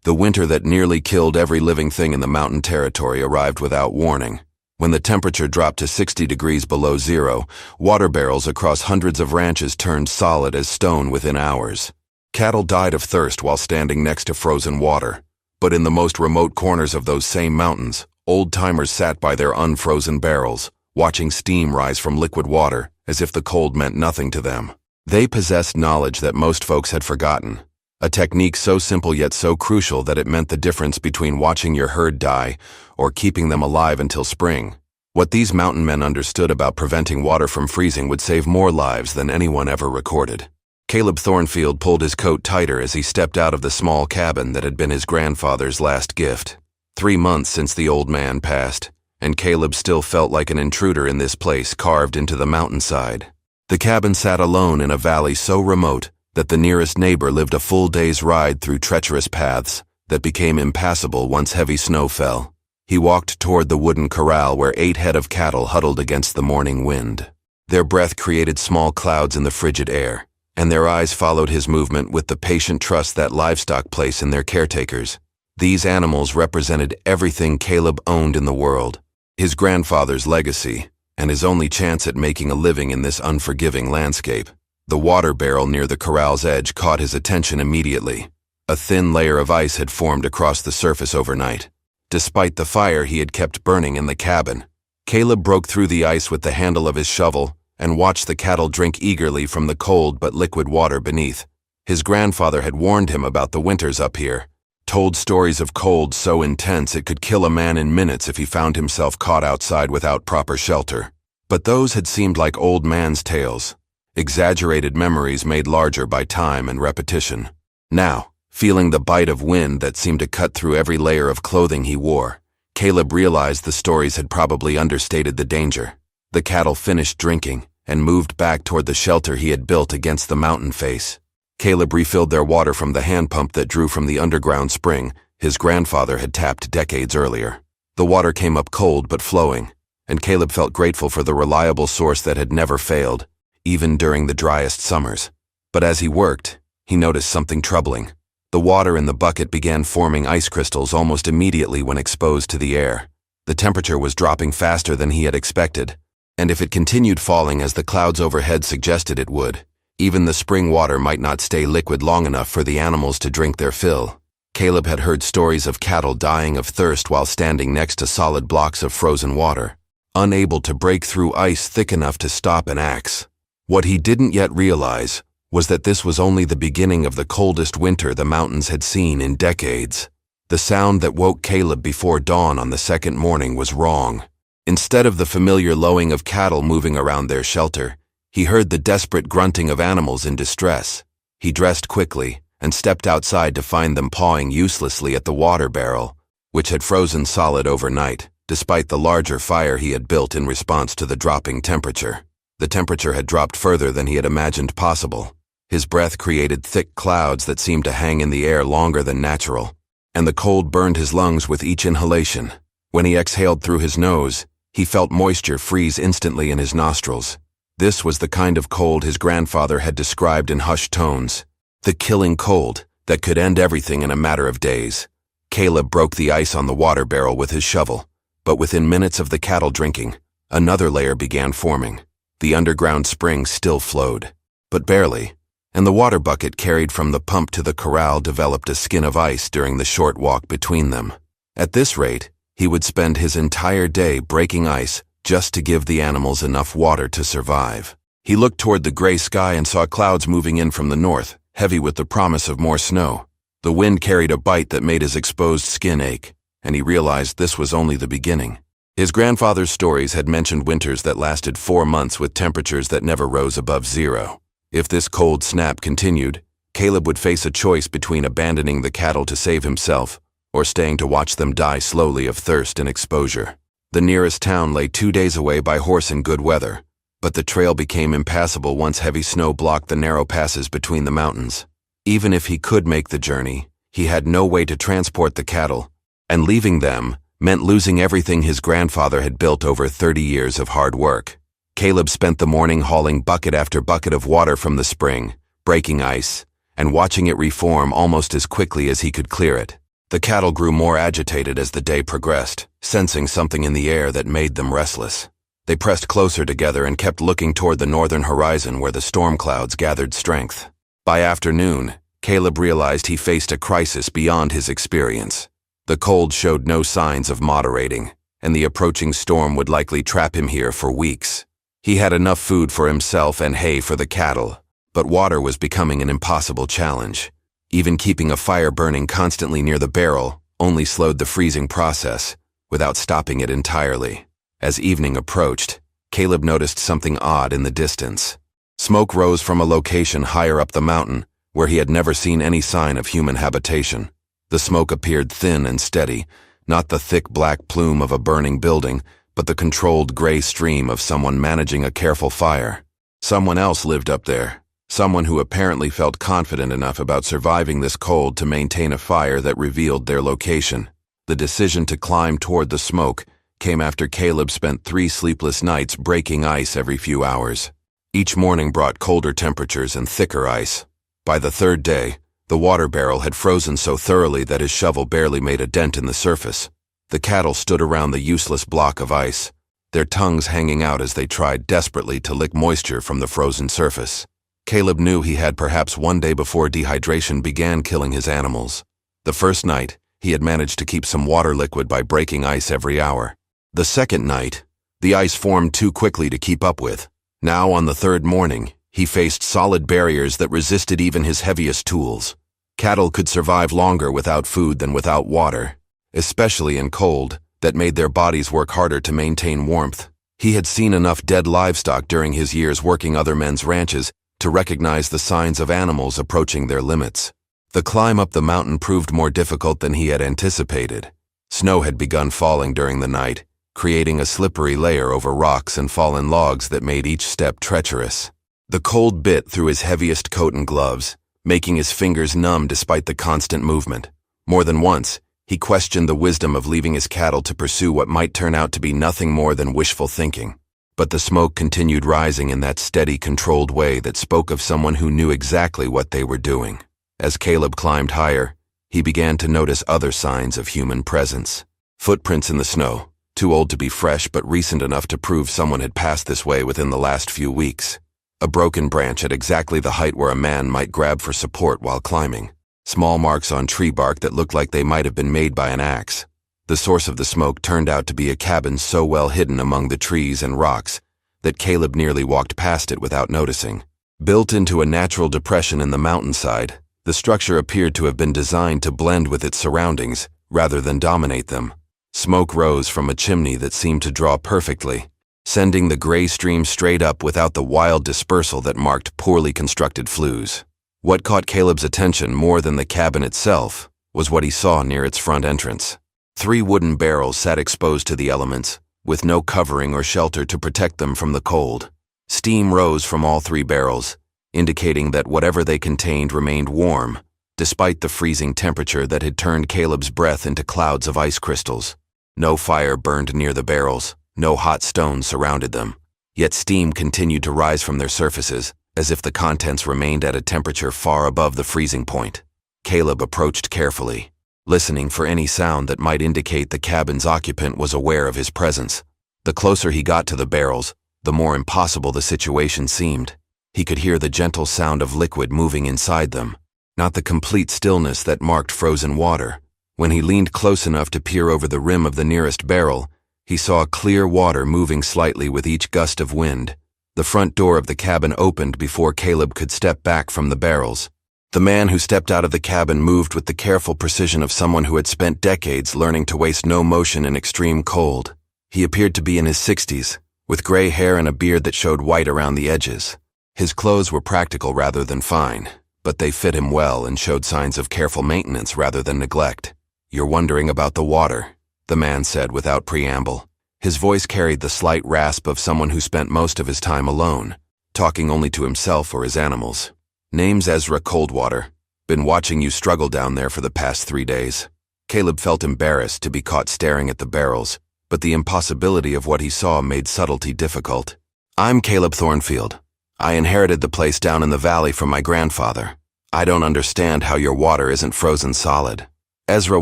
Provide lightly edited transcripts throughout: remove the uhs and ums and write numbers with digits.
The winter that nearly killed every living thing in the mountain territory arrived without warning. When the temperature dropped to 60 degrees below zero, water barrels across hundreds of ranches turned solid as stone within hours. Cattle died of thirst while standing next to frozen water. But in the most remote corners of those same mountains, old-timers sat by their unfrozen barrels, watching steam rise from liquid water as if the cold meant nothing to them. They possessed knowledge that most folks had forgotten. A technique so simple yet so crucial that it meant the difference between watching your herd die or keeping them alive until spring. What these mountain men understood about preventing water from freezing would save more lives than anyone ever recorded. Caleb Thornfield pulled his coat tighter as he stepped out of the small cabin that had been his grandfather's last gift. 3 months since the old man passed, and Caleb still felt like an intruder in this place carved into the mountainside. The cabin sat alone in a valley so remote that the nearest neighbor lived a full day's ride through treacherous paths that became impassable once heavy snow fell. He walked toward the wooden corral where 8 head of cattle huddled against the morning wind. Their breath created small clouds in the frigid air, and their eyes followed his movement with the patient trust that livestock place in their caretakers. These animals represented everything Caleb owned in the world, his grandfather's legacy, and his only chance at making a living in this unforgiving landscape. The water barrel near the corral's edge caught his attention immediately. A thin layer of ice had formed across the surface overnight. Despite the fire he had kept burning in the cabin, Caleb broke through the ice with the handle of his shovel and watched the cattle drink eagerly from the cold but liquid water beneath. His grandfather had warned him about the winters up here, told stories of cold so intense it could kill a man in minutes if he found himself caught outside without proper shelter. But those had seemed like old man's tales, exaggerated memories made larger by time and repetition. Now, feeling the bite of wind that seemed to cut through every layer of clothing he wore, Caleb realized the stories had probably understated the danger. The cattle finished drinking and moved back toward the shelter he had built against the mountain face. Caleb refilled their water from the hand pump that drew from the underground spring his grandfather had tapped decades earlier. The water came up cold but flowing, and Caleb felt grateful for the reliable source that had never failed, even during the driest summers. But as he worked, he noticed something troubling. The water in the bucket began forming ice crystals almost immediately when exposed to the air. The temperature was dropping faster than he had expected, and if it continued falling as the clouds overhead suggested it would, even the spring water might not stay liquid long enough for the animals to drink their fill. Caleb had heard stories of cattle dying of thirst while standing next to solid blocks of frozen water, unable to break through ice thick enough to stop an axe. What he didn't yet realize was that this was only the beginning of the coldest winter the mountains had seen in decades. The sound that woke Caleb before dawn on the second morning was wrong. Instead of the familiar lowing of cattle moving around their shelter, he heard the desperate grunting of animals in distress. He dressed quickly and stepped outside to find them pawing uselessly at the water barrel, which had frozen solid overnight, despite the larger fire he had built in response to the dropping temperature. The temperature had dropped further than he had imagined possible. His breath created thick clouds that seemed to hang in the air longer than natural, and the cold burned his lungs with each inhalation. When he exhaled through his nose, he felt moisture freeze instantly in his nostrils. This was the kind of cold his grandfather had described in hushed tones, the killing cold that could end everything in a matter of days. Caleb broke the ice on the water barrel with his shovel, but within minutes of the cattle drinking, another layer began forming. The underground spring still flowed, but barely, and the water bucket carried from the pump to the corral developed a skin of ice during the short walk between them. At this rate, he would spend his entire day breaking ice just to give the animals enough water to survive. He looked toward the gray sky and saw clouds moving in from the north, heavy with the promise of more snow. The wind carried a bite that made his exposed skin ache, and he realized this was only the beginning. His grandfather's stories had mentioned winters that lasted 4 months with temperatures that never rose above zero. If this cold snap continued, Caleb would face a choice between abandoning the cattle to save himself or staying to watch them die slowly of thirst and exposure. The nearest town lay 2 days away by horse in good weather, but the trail became impassable once heavy snow blocked the narrow passes between the mountains. Even if he could make the journey, he had no way to transport the cattle, and leaving them meant losing everything his grandfather had built over 30 years of hard work. Caleb spent the morning hauling bucket after bucket of water from the spring, breaking ice, and watching it reform almost as quickly as he could clear it. The cattle grew more agitated as the day progressed, sensing something in the air that made them restless. They pressed closer together and kept looking toward the northern horizon where the storm clouds gathered strength. By afternoon, Caleb realized he faced a crisis beyond his experience. The cold showed no signs of moderating, and the approaching storm would likely trap him here for weeks. He had enough food for himself and hay for the cattle, but water was becoming an impossible challenge. Even keeping a fire burning constantly near the barrel only slowed the freezing process, without stopping it entirely. As evening approached, Caleb noticed something odd in the distance. Smoke rose from a location higher up the mountain, where he had never seen any sign of human habitation. The smoke appeared thin and steady, not the thick black plume of a burning building, but the controlled gray stream of someone managing a careful fire. Someone else lived up there, someone who apparently felt confident enough about surviving this cold to maintain a fire that revealed their location. The decision to climb toward the smoke came after Caleb spent 3 sleepless nights breaking ice every few hours. Each morning brought colder temperatures and thicker ice. By the 3rd day, the water barrel had frozen so thoroughly that his shovel barely made a dent in the surface. The cattle stood around the useless block of ice, their tongues hanging out as they tried desperately to lick moisture from the frozen surface. Caleb knew he had perhaps one day before dehydration began killing his animals. The first night, he had managed to keep some water liquid by breaking ice every hour. The second night, the ice formed too quickly to keep up with. Now, on the 3rd morning, he faced solid barriers that resisted even his heaviest tools. Cattle could survive longer without food than without water, especially in cold, that made their bodies work harder to maintain warmth. He had seen enough dead livestock during his years working other men's ranches to recognize the signs of animals approaching their limits. The climb up the mountain proved more difficult than he had anticipated. Snow had begun falling during the night, creating a slippery layer over rocks and fallen logs that made each step treacherous. The cold bit through his heaviest coat and gloves, making his fingers numb despite the constant movement. More than once, he questioned the wisdom of leaving his cattle to pursue what might turn out to be nothing more than wishful thinking. But the smoke continued rising in that steady, controlled way that spoke of someone who knew exactly what they were doing. As Caleb climbed higher, he began to notice other signs of human presence. Footprints in the snow, too old to be fresh but recent enough to prove someone had passed this way within the last few weeks. A broken branch at exactly the height where a man might grab for support while climbing. Small marks on tree bark that looked like they might have been made by an axe. The source of the smoke turned out to be a cabin so well hidden among the trees and rocks that Caleb nearly walked past it without noticing. Built into a natural depression in the mountainside, the structure appeared to have been designed to blend with its surroundings rather than dominate them. Smoke rose from a chimney that seemed to draw perfectly, sending the gray stream straight up without the wild dispersal that marked poorly constructed flues. What caught Caleb's attention more than the cabin itself was what he saw near its front entrance. 3 wooden barrels sat exposed to the elements, with no covering or shelter to protect them from the cold. Steam rose from all 3 barrels, indicating that whatever they contained remained warm, despite the freezing temperature that had turned Caleb's breath into clouds of ice crystals. No fire burned near the barrels. No hot stones surrounded them, yet steam continued to rise from their surfaces, as if the contents remained at a temperature far above the freezing point. Caleb approached carefully, listening for any sound that might indicate the cabin's occupant was aware of his presence. The closer he got to the barrels, the more impossible the situation seemed. He could hear the gentle sound of liquid moving inside them, not the complete stillness that marked frozen water. When he leaned close enough to peer over the rim of the nearest barrel, he saw clear water moving slightly with each gust of wind. The front door of the cabin opened before Caleb could step back from the barrels. The man who stepped out of the cabin moved with the careful precision of someone who had spent decades learning to waste no motion in extreme cold. He appeared to be in his 60s, with gray hair and a beard that showed white around the edges. His clothes were practical rather than fine, but they fit him well and showed signs of careful maintenance rather than neglect. "You're wondering about the water," the man said without preamble. His voice carried the slight rasp of someone who spent most of his time alone, talking only to himself or his animals. "Name's Ezra Coldwater. Been watching you struggle down there for the past 3 days." Caleb felt embarrassed to be caught staring at the barrels, but the impossibility of what he saw made subtlety difficult. "I'm Caleb Thornfield. I inherited the place down in the valley from my grandfather. I don't understand how your water isn't frozen solid." Ezra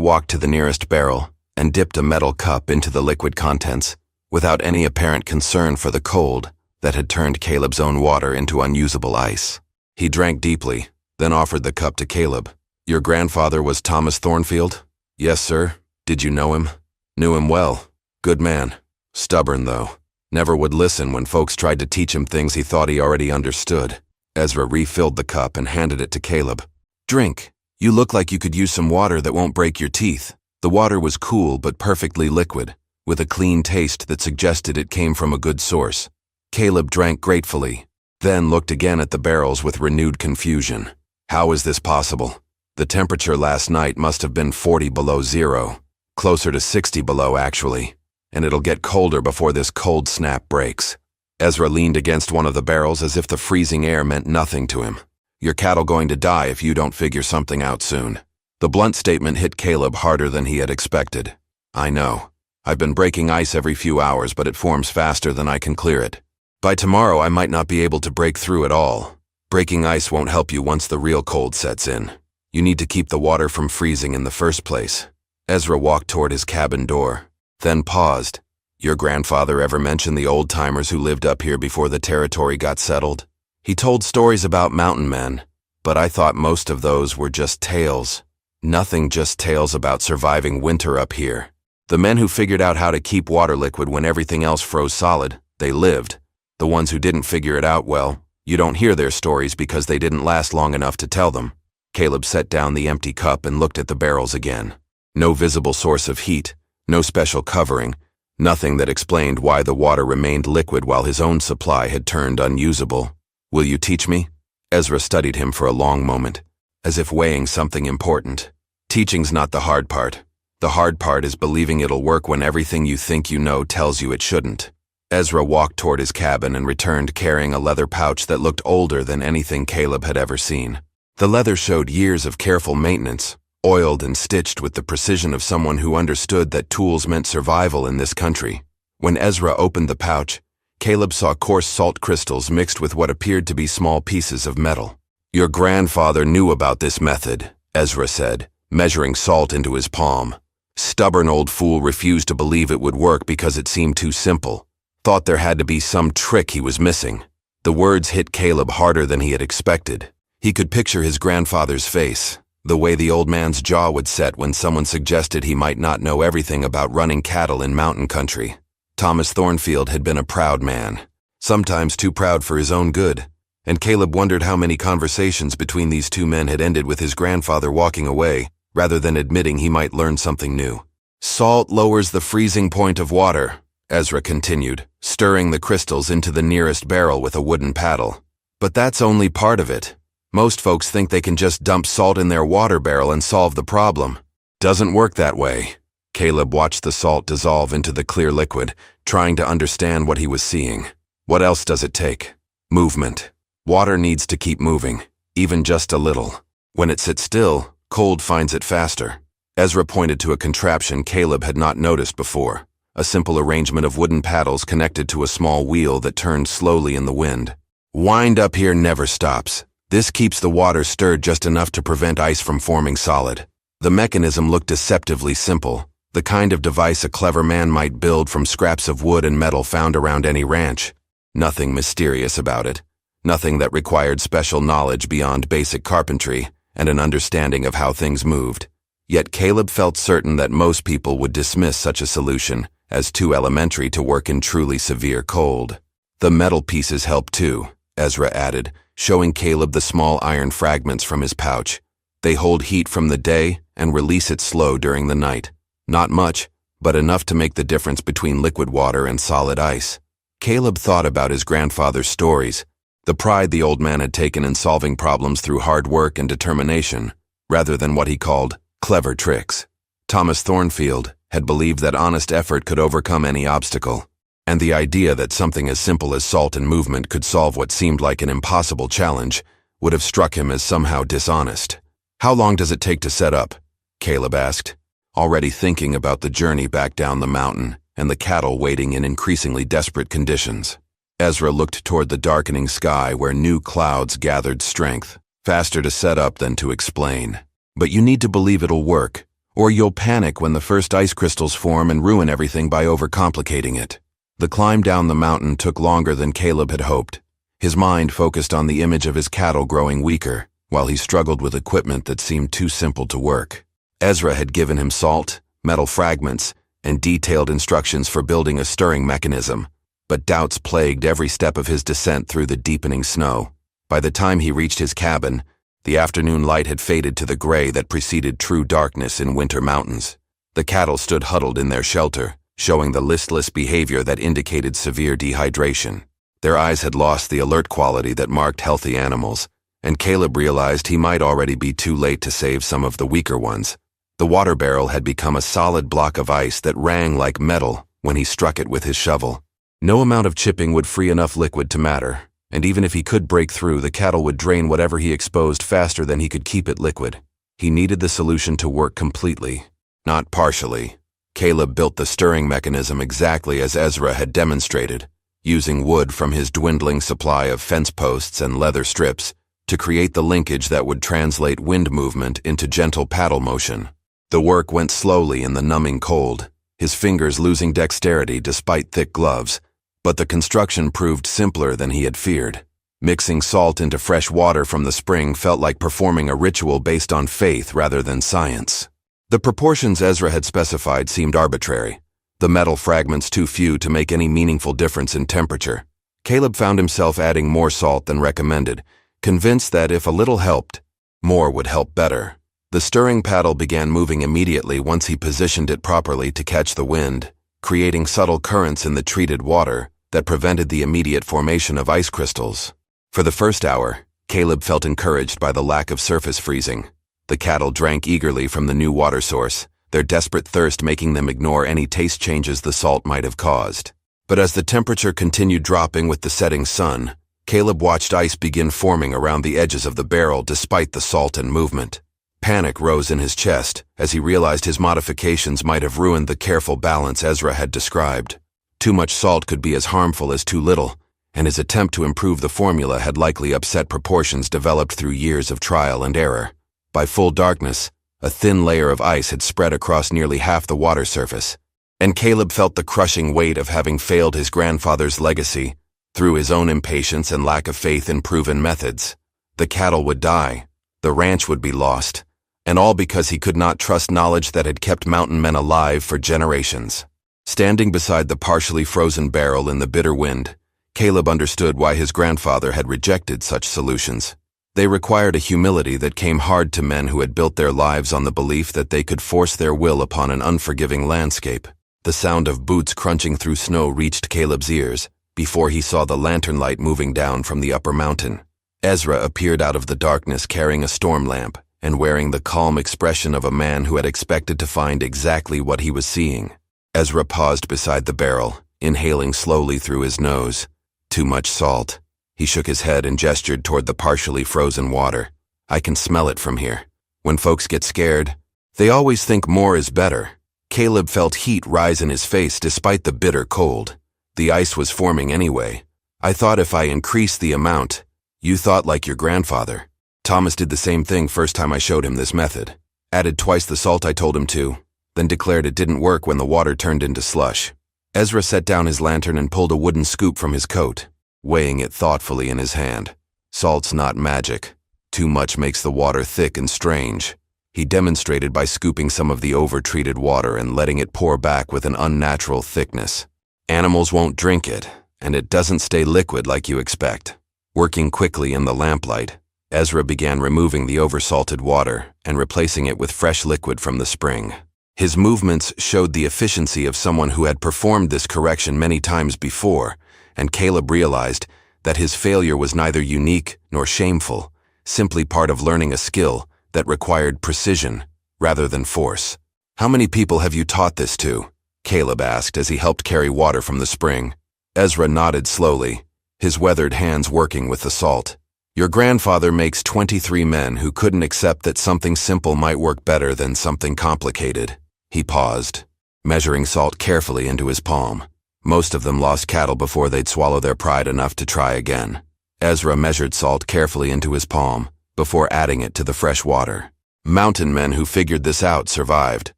walked to the nearest barrel and dipped a metal cup into the liquid contents, without any apparent concern for the cold that had turned Caleb's own water into unusable ice. He drank deeply, then offered the cup to Caleb. "Your grandfather was Thomas Thornfield?" "Yes, sir." "Did you know him?" "Knew him well. Good man. Stubborn, though. Never would listen when folks tried to teach him things he thought he already understood." Ezra refilled the cup and handed it to Caleb. "Drink. You look like you could use some water that won't break your teeth." The water was cool but perfectly liquid, with a clean taste that suggested it came from a good source. Caleb drank gratefully, then looked again at the barrels with renewed confusion. How is this possible? The temperature last night must have been 40 below zero, closer to 60 below actually, and it'll get colder before this cold snap breaks. Ezra leaned against one of the barrels as if the freezing air meant nothing to him. "Your cattle going to die if you don't figure something out soon." The blunt statement hit Caleb harder than he had expected. "I know. I've been breaking ice every few hours, but it forms faster than I can clear it. By tomorrow, I might not be able to break through at all. Breaking ice won't help you once the real cold sets in. You need to keep the water from freezing in the first place." Ezra walked toward his cabin door, then paused. "Your grandfather ever mention the old-timers who lived up here before the territory got settled? He told stories about mountain men, but I thought most of those were just tales. Nothing just tales about surviving winter up here. The men who figured out how to keep water liquid when everything else froze solid, they lived. The ones who didn't figure it out, well, you don't hear their stories because they didn't last long enough to tell them." Caleb set down the empty cup and looked at the barrels again. No visible source of heat, no special covering, nothing that explained why the water remained liquid while his own supply had turned unusable. "Will you teach me?" Ezra studied him for a long moment, as if weighing something important. "Teaching's not the hard part. The hard part is believing it'll work when everything you think you know tells you it shouldn't." Ezra walked toward his cabin and returned carrying a leather pouch that looked older than anything Caleb had ever seen. The leather showed years of careful maintenance, oiled and stitched with the precision of someone who understood that tools meant survival in this country. When Ezra opened the pouch, Caleb saw coarse salt crystals mixed with what appeared to be small pieces of metal. "Your grandfather knew about this method," Ezra said, measuring salt into his palm. "Stubborn old fool refused to believe it would work because it seemed too simple. Thought there had to be some trick he was missing." The words hit Caleb harder than he had expected. He could picture his grandfather's face, the way the old man's jaw would set when someone suggested he might not know everything about running cattle in mountain country. Thomas Thornfield had been a proud man, sometimes too proud for his own good, and Caleb wondered how many conversations between these two men had ended with his grandfather walking away, rather than admitting he might learn something new. "Salt lowers the freezing point of water," Ezra continued, stirring the crystals into the nearest barrel with a wooden paddle. "But that's only part of it. Most folks think they can just dump salt in their water barrel and solve the problem. Doesn't work that way." Caleb watched the salt dissolve into the clear liquid, trying to understand what he was seeing. "What else does it take?" "Movement. Water needs to keep moving, even just a little. When it sits still, cold finds it faster." Ezra pointed to a contraption Caleb had not noticed before, a simple arrangement of wooden paddles connected to a small wheel that turned slowly in the wind. "Wind up here never stops. This keeps the water stirred just enough to prevent ice from forming solid." The mechanism looked deceptively simple, the kind of device a clever man might build from scraps of wood and metal found around any ranch. Nothing mysterious about it, nothing that required special knowledge beyond basic carpentry and an understanding of how things moved. Yet Caleb felt certain that most people would dismiss such a solution as too elementary to work in truly severe cold. "The metal pieces help too," Ezra added, showing Caleb the small iron fragments from his pouch. "They hold heat from the day and release it slow during the night. Not much, but enough to make the difference between liquid water and solid ice." Caleb thought about his grandfather's stories, the pride the old man had taken in solving problems through hard work and determination, rather than what he called clever tricks. Thomas Thornfield had believed that honest effort could overcome any obstacle, and the idea that something as simple as salt and movement could solve what seemed like an impossible challenge would have struck him as somehow dishonest. "How long does it take to set up?" Caleb asked, already thinking about the journey back down the mountain and the cattle waiting in increasingly desperate conditions. Ezra looked toward the darkening sky where new clouds gathered strength. "Faster to set up than to explain. But you need to believe it'll work, Or you'll panic when the first ice crystals form and ruin everything by overcomplicating it. The climb down the mountain took longer than Caleb had hoped. His mind focused on the image of his cattle growing weaker, while he struggled with equipment that seemed too simple to work. Ezra had given him salt, metal fragments, and detailed instructions for building a stirring mechanism, but doubts plagued every step of his descent through the deepening snow. By the time he reached his cabin, the afternoon light had faded to the gray that preceded true darkness in winter mountains. The cattle stood huddled in their shelter, showing the listless behavior that indicated severe dehydration. Their eyes had lost the alert quality that marked healthy animals, and Caleb realized he might already be too late to save some of the weaker ones. The water barrel had become a solid block of ice that rang like metal when he struck it with his shovel. No amount of chipping would free enough liquid to matter, and even if he could break through, the cattle would drain whatever he exposed faster than he could keep it liquid. He needed the solution to work completely, not partially. Caleb built the stirring mechanism exactly as Ezra had demonstrated, using wood from his dwindling supply of fence posts and leather strips to create the linkage that would translate wind movement into gentle paddle motion. The work went slowly in the numbing cold, his fingers losing dexterity despite thick gloves, but the construction proved simpler than he had feared. Mixing salt into fresh water from the spring felt like performing a ritual based on faith rather than science. The proportions Ezra had specified seemed arbitrary, the metal fragments too few to make any meaningful difference in temperature. Caleb found himself adding more salt than recommended, convinced that if a little helped, more would help better. The stirring paddle began moving immediately once he positioned it properly to catch the wind, creating subtle currents in the treated water that prevented the immediate formation of ice crystals. For the first hour, Caleb felt encouraged by the lack of surface freezing. The cattle drank eagerly from the new water source, their desperate thirst making them ignore any taste changes the salt might have caused. But as the temperature continued dropping with the setting sun, Caleb watched ice begin forming around the edges of the barrel despite the salt and movement. Panic rose in his chest as he realized his modifications might have ruined the careful balance Ezra had described. Too much salt could be as harmful as too little, and his attempt to improve the formula had likely upset proportions developed through years of trial and error. By full darkness, a thin layer of ice had spread across nearly half the water surface, and Caleb felt the crushing weight of having failed his grandfather's legacy through his own impatience and lack of faith in proven methods. The cattle would die, the ranch would be lost, and all because he could not trust knowledge that had kept mountain men alive for generations. Standing beside the partially frozen barrel in the bitter wind, Caleb understood why his grandfather had rejected such solutions. They required a humility that came hard to men who had built their lives on the belief that they could force their will upon an unforgiving landscape. The sound of boots crunching through snow reached Caleb's ears before he saw the lantern light moving down from the upper mountain. Ezra appeared out of the darkness carrying a storm lamp and wearing the calm expression of a man who had expected to find exactly what he was seeing. Ezra paused beside the barrel, inhaling slowly through his nose. Too much salt. He shook his head and gestured toward the partially frozen water. I can smell it from here. When folks get scared, they always think more is better. Caleb felt heat rise in his face despite the bitter cold. The ice was forming anyway. I thought if I increased the amount, you thought like your grandfather. Thomas did the same thing first time I showed him this method. Added twice the salt I told him to, then declared it didn't work when the water turned into slush. Ezra set down his lantern and pulled a wooden scoop from his coat, weighing it thoughtfully in his hand. Salt's not magic. Too much makes the water thick and strange. He demonstrated by scooping some of the over-treated water and letting it pour back with an unnatural thickness. Animals won't drink it, and it doesn't stay liquid like you expect. Working quickly in the lamplight, Ezra began removing the oversalted water and replacing it with fresh liquid from the spring. His movements showed the efficiency of someone who had performed this correction many times before, and Caleb realized that his failure was neither unique nor shameful, simply part of learning a skill that required precision rather than force. How many people have you taught this to? Caleb asked as he helped carry water from the spring. Ezra nodded slowly, his weathered hands working with the salt. Your grandfather makes 23 men who couldn't accept that something simple might work better than something complicated. He paused, measuring salt carefully into his palm. Most of them lost cattle before they'd swallow their pride enough to try again. Ezra measured salt carefully into his palm before adding it to the fresh water. Mountain men who figured this out survived.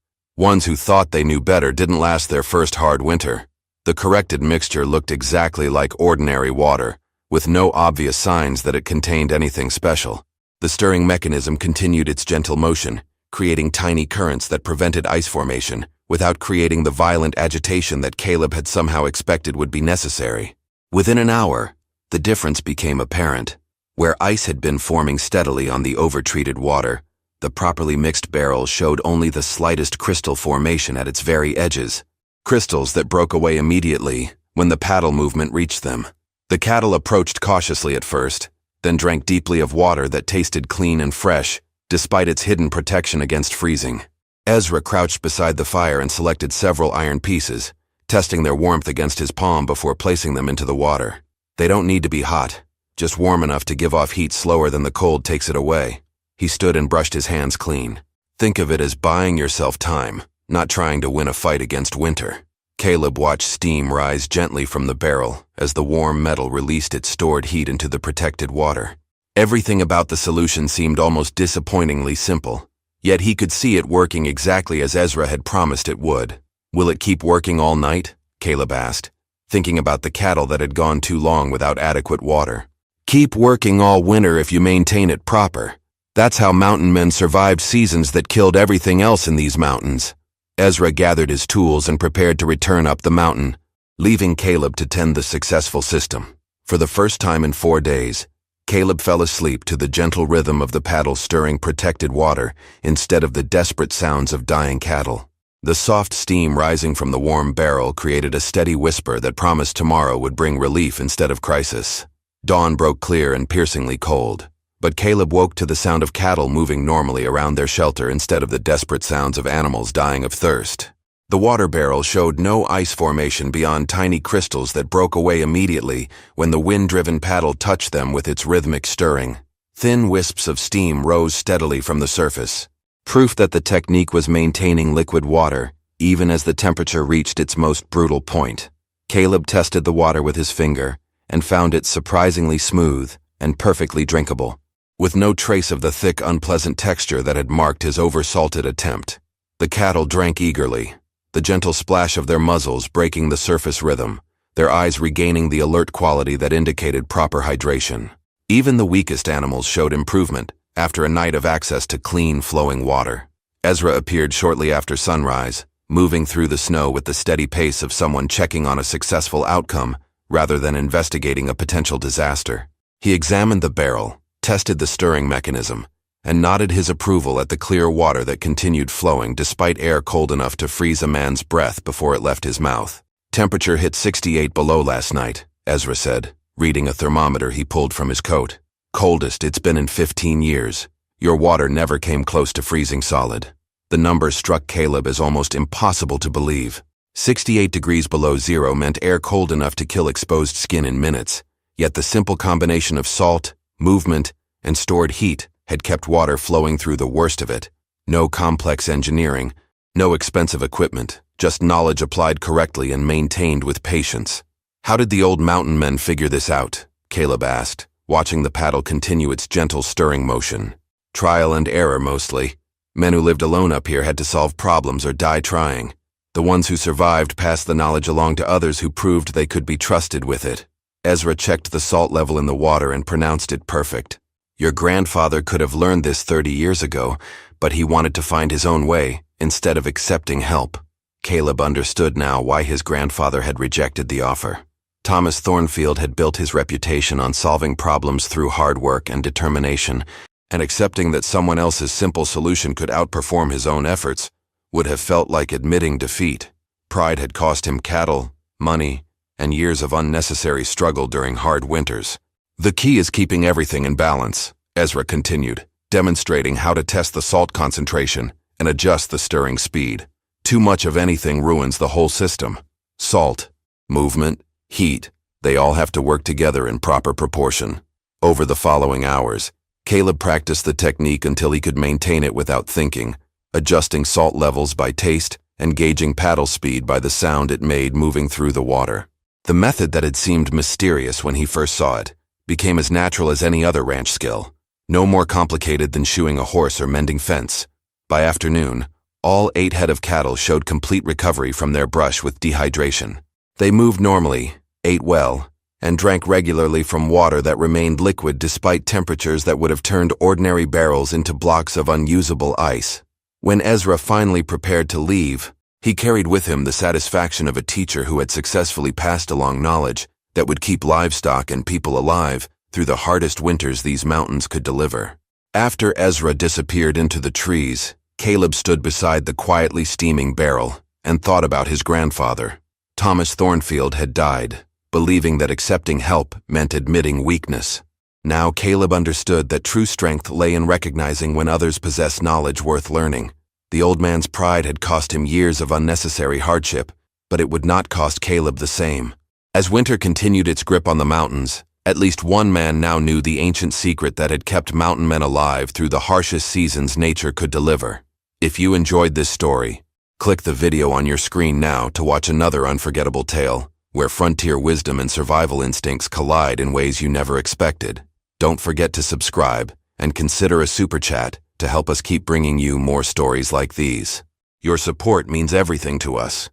Ones who thought they knew better didn't last their first hard winter. The corrected mixture looked exactly like ordinary water, with no obvious signs that it contained anything special. The stirring mechanism continued its gentle motion, creating tiny currents that prevented ice formation, without creating the violent agitation that Caleb had somehow expected would be necessary. Within an hour, the difference became apparent. Where ice had been forming steadily on the overtreated water, the properly mixed barrel showed only the slightest crystal formation at its very edges. Crystals that broke away immediately when the paddle movement reached them. The cattle approached cautiously at first, then drank deeply of water that tasted clean and fresh, despite its hidden protection against freezing. Ezra crouched beside the fire and selected several iron pieces, testing their warmth against his palm before placing them into the water. They don't need to be hot, just warm enough to give off heat slower than the cold takes it away. He stood and brushed his hands clean. Think of it as buying yourself time, not trying to win a fight against winter. Caleb watched steam rise gently from the barrel as the warm metal released its stored heat into the protected water. Everything about the solution seemed almost disappointingly simple, yet he could see it working exactly as Ezra had promised it would. Will it keep working all night? Caleb asked, thinking about the cattle that had gone too long without adequate water. Keep working all winter if you maintain it proper. That's how mountain men survived seasons that killed everything else in these mountains. Ezra gathered his tools and prepared to return up the mountain, leaving Caleb to tend the successful system. For the first time in 4 days, Caleb fell asleep to the gentle rhythm of the paddle stirring protected water instead of the desperate sounds of dying cattle. The soft steam rising from the warm barrel created a steady whisper that promised tomorrow would bring relief instead of crisis. Dawn broke clear and piercingly cold, but Caleb woke to the sound of cattle moving normally around their shelter instead of the desperate sounds of animals dying of thirst. The water barrel showed no ice formation beyond tiny crystals that broke away immediately when the wind-driven paddle touched them with its rhythmic stirring. Thin wisps of steam rose steadily from the surface, proof that the technique was maintaining liquid water, even as the temperature reached its most brutal point. Caleb tested the water with his finger and found it surprisingly smooth and perfectly drinkable, with no trace of the thick, unpleasant texture that had marked his oversalted attempt. The cattle drank eagerly, the gentle splash of their muzzles breaking the surface rhythm, their eyes regaining the alert quality that indicated proper hydration. Even the weakest animals showed improvement after a night of access to clean, flowing water. Ezra appeared shortly after sunrise, moving through the snow with the steady pace of someone checking on a successful outcome rather than investigating a potential disaster. He examined the barrel, tested the stirring mechanism, and nodded his approval at the clear water that continued flowing despite air cold enough to freeze a man's breath before it left his mouth. Temperature hit 68 below last night, Ezra said, reading a thermometer he pulled from his coat. Coldest it's been in 15 years. Your water never came close to freezing solid. The number struck Caleb as almost impossible to believe. 68 degrees below zero meant air cold enough to kill exposed skin in minutes, yet the simple combination of salt, movement, and stored heat had kept water flowing through the worst of it. No complex engineering, no expensive equipment, just knowledge applied correctly and maintained with patience. How did the old mountain men figure this out? Caleb asked, watching the paddle continue its gentle stirring motion. Trial and error mostly. Men who lived alone up here had to solve problems or die trying. The ones who survived passed the knowledge along to others who proved they could be trusted with it. Ezra checked the salt level in the water and pronounced it perfect. Your grandfather could have learned this 30 years ago, but he wanted to find his own way instead of accepting help. Caleb understood now why his grandfather had rejected the offer. Thomas Thornfield had built his reputation on solving problems through hard work and determination, and accepting that someone else's simple solution could outperform his own efforts would have felt like admitting defeat. Pride had cost him cattle, money, and years of unnecessary struggle during hard winters. The key is keeping everything in balance, Ezra continued, demonstrating how to test the salt concentration and adjust the stirring speed. Too much of anything ruins the whole system. Salt, movement, heat, they all have to work together in proper proportion. Over the following hours, Caleb practiced the technique until he could maintain it without thinking, adjusting salt levels by taste and gauging paddle speed by the sound it made moving through the water. The method that had seemed mysterious when he first saw it became as natural as any other ranch skill. No more complicated than shoeing a horse or mending fence. By afternoon, all 8 head of cattle showed complete recovery from their brush with dehydration. They moved normally, ate well, and drank regularly from water that remained liquid despite temperatures that would have turned ordinary barrels into blocks of unusable ice. When Ezra finally prepared to leave, he carried with him the satisfaction of a teacher who had successfully passed along knowledge that would keep livestock and people alive through the hardest winters these mountains could deliver. After Ezra disappeared into the trees, Caleb stood beside the quietly steaming barrel and thought about his grandfather. Thomas Thornfield had died, believing that accepting help meant admitting weakness. Now Caleb understood that true strength lay in recognizing when others possessed knowledge worth learning. The old man's pride had cost him years of unnecessary hardship, but it would not cost Caleb the same. As winter continued its grip on the mountains, at least one man now knew the ancient secret that had kept mountain men alive through the harshest seasons nature could deliver. If you enjoyed this story, click the video on your screen now to watch another unforgettable tale, where frontier wisdom and survival instincts collide in ways you never expected. Don't forget to subscribe and consider a super chat to help us keep bringing you more stories like these. Your support means everything to us.